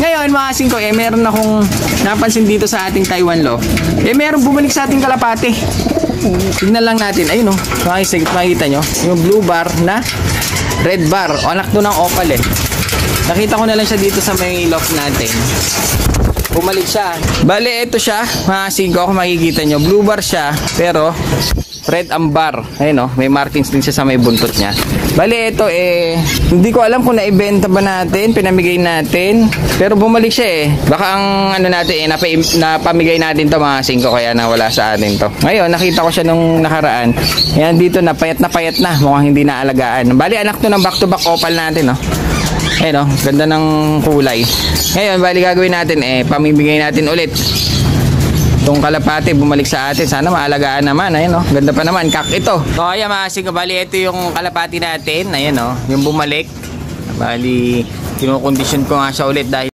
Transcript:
Ngayon mga singko, meron akong napansin dito sa ating Taiwan Loft. Meron bumalik sa ating kalapate. Tignan lang natin. Ayun makikita nyo. Yung blue bar na red bar. O anak doon ng opal Nakita ko na lang siya dito sa may loft natin. Bumalik siya. Bale, ito siya. Mga singko, kung makikita nyo. Blue bar siya. Pero red ambar. Ayun may markings din siya sa may buntot niya. Bale, ito hindi ko alam kung naibenta ba natin, pinamigay natin. Pero bumalik siya Baka ang natin napamigay natin to mga singko, kaya nawala sa atin to. Ngayon, nakita ko siya nung nakaraan. Ayan, dito na payat na. Mukhang hindi naalagaan. Bale, anak to ng back-to-back opal natin, Ayun ganda ng kulay. Ngayon, bali gagawin natin pamimigay natin ulit. Itong kalapate bumalik sa atin. Sana maalagaan naman. Ayun ganda pa naman. Kak ito. So ayan mga singko, bali ito yung kalapate natin. Ayan yung bumalik. Bali kinukondisyon ko nga siya ulit dahil